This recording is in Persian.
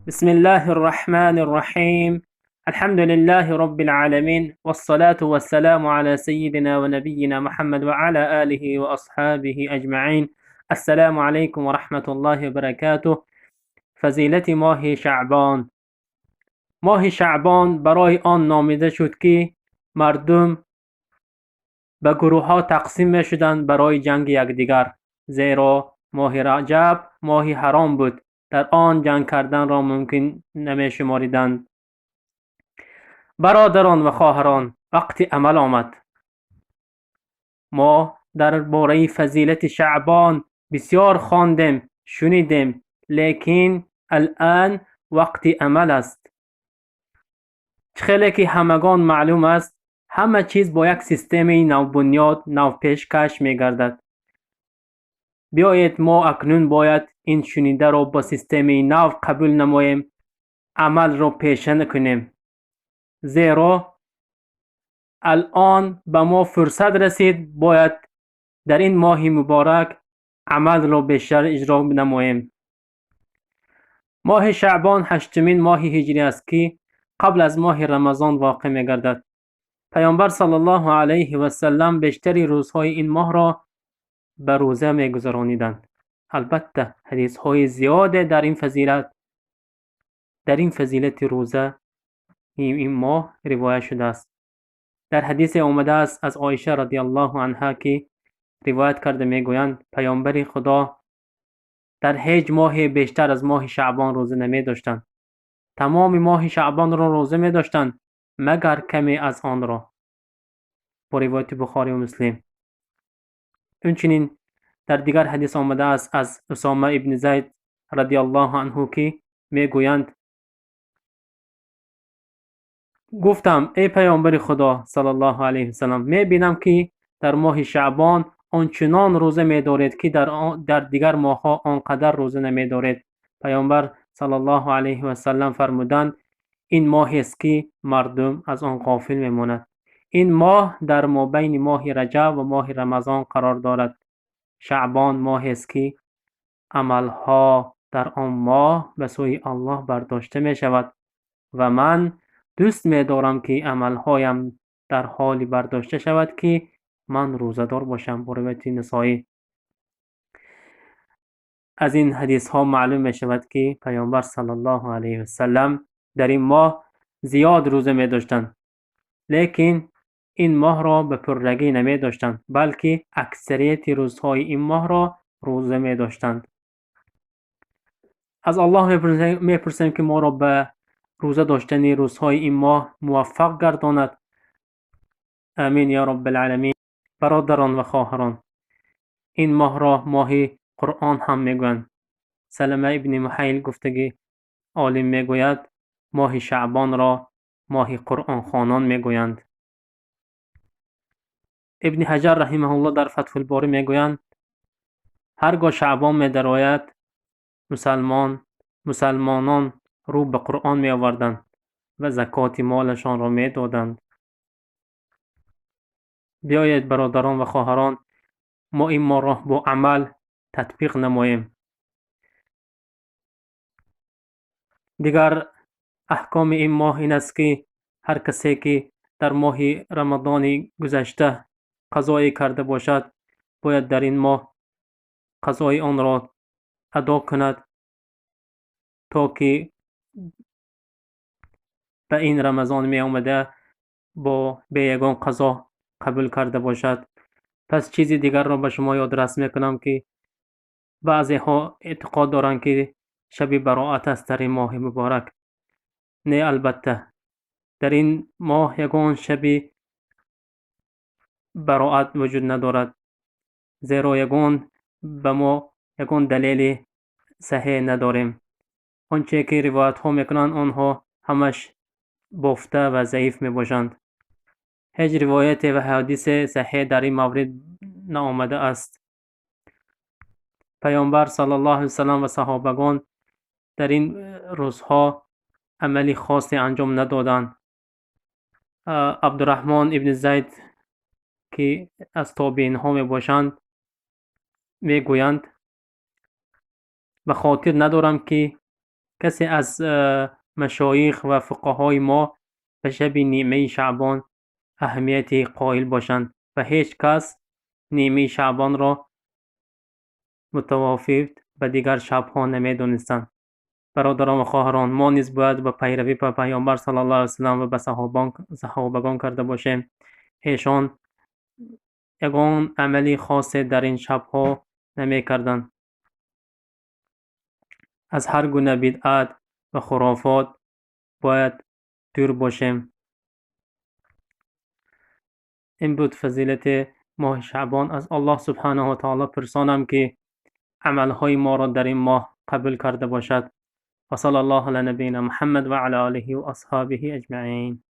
بسم الله الرحمن الرحيم. الحمد لله رب العالمين، والصلاة والسلام على سيدنا ونبينا محمد وعلى آله وأصحابه أجمعين. السلام عليكم ورحمة الله وبركاته. فضیلت ماه شعبان. ماه شعبان برای آن نامیده شد که مردم به گروه ها تقسیم می شدند برای جنگ یکدیگر، زیرا ماه رجب ماهی حرام بود، در آن جنگ کردن را ممکن نمی شماریدند. برادران و خواهران، وقتی عمل آمد. ما در باره فضیلت شعبان بسیار خواندیم، شنیدیم، لیکن الان وقتی عمل است. خیلی که همگان معلوم است همه چیز با یک سیستم نو بنیاد نو پیشکش می گردد. بیایید ما اکنون باید این شنیده را با سیستم نو قبول نماییم، عمل را پیشه کنیم، زیرا الان به ما فرصت رسید باید در این ماه مبارک عمل را بیشتر اجرا نماییم. ماه شعبان هشتمین ماه هجری است که قبل از ماه رمضان واقع می گردد. پیامبر صلی الله علیه و سلم بیشتری روزهای این ماه را به روزه می گذرانیدند. البته حدیث های زیاده در این فضیلت روزه این ماه روایت شده است. در حدیث آمده است از عایشه رضی الله عنها که روایت کرده میگویند پیامبر خدا در هیچ ماه بیشتر از ماه شعبان روزه نمی داشتند. تمام ماه شعبان را روزه می داشتند مگر کمی از آن را، با روایت بخاری و مسلم. همچنین در دیگر حدیث آمده است از اسامه ابن زید رضی الله عنه که میگویند گفتم ای پیامبر خدا صلی الله علیه و سلم، میبینم که در ماه شعبان آنچنان روزه می‌دارید که در دیگر ماه‌ها آنقدر روزه نمی‌دارید. پیامبر صلی الله علیه و سلم فرمودند این ماهی است که مردم از آن غافل می‌مانند. این ماه در مابین ماه رجب و ماه رمضان قرار دارد. شعبان ماهی است که عملها در آن ماه به سوی الله برداشته می‌شود و من دوست می‌دارم که عملهایم در حالی برداشته شود که من روزه‌دار باشم. با روایت نسائی. از این حدیث ها معلوم می شود که پیامبر صلی الله علیه و سلم در این ماه زیاد روزه می داشتند، لیکن این ماه را به پررگی نمی داشتند، بلکه اکثریت روزهای این ماه را روزه می داشتند. از الله می پرسیم که ما را به روزه داشتن روزهای این ماه موفق گرداند. آمین یا رب العالمین. برادران و خواهران، این ماه را ماه قرآن هم میگویند. سلمه ابن محیل گفتگی عالم میگوید ماه شعبان را ماه قرآن خوانان میگویند. ابن حجر رحمه الله در فتح الباری میگویند هرگاه شعبان می‌دراید مسلمانان رو به قرآن می آوردند و زکات مالشان را می دادند. بیایید برادران و خواهران ما این ماه را با عمل تطبیق نماییم. دیگر احکام این ماه این است که هر کسی که در ماه رمضان گذشته قضایی کرده باشد باید در این ماه قضای آن را ادا کند تا که به این رمضان می آمده با به یگان قضا قبول کرده باشد. پس چیزی دیگر را به شما یادرس میکنم که بعضی ها اعتقاد دارند که شب براءت است در این ماه مبارک. نه، البته در این ماه یگان شب براءت وجود ندارد، زیرا به ما یگان دلیل صحیح نداریم. آنچه که روایت ها میکنند آنها همش بافته و ضعیف میباشند. هیچ روایت و حدیث صحیح در این مورد نآمده است. پیامبر صلی الله علیه و سلم و صحابگان در این روزها عملی خاصی انجام ندادند. عبدالرحمن ابن زید که از تابعین ها می باشند می گویند به خاطر ندارم که کسی از مشایخ و فقهای ما به شب نیمه شعبان اهمیتی قائل باشند و هیچ کس نیمه شعبان را متوافق به دیگر شبها نمی‌دانستند. برادران و خواهران، ما نیز باید به پیروی به پیامبر صلی الله علیه وسلم و به صحابگان کرده باشیم. ایشان یگان عملی خاصی در این شبها نمی‌کردند. از هر گونه بدعت و خرافات باید دور باشیم. این بود فضیلت ماه شعبان. از الله سبحانه و تعالی پرسانم که عملهای ما را در این ماه قبول کرده باشد. و صلی الله علی نبینا محمد و علی آله و اصحابه اجمعین.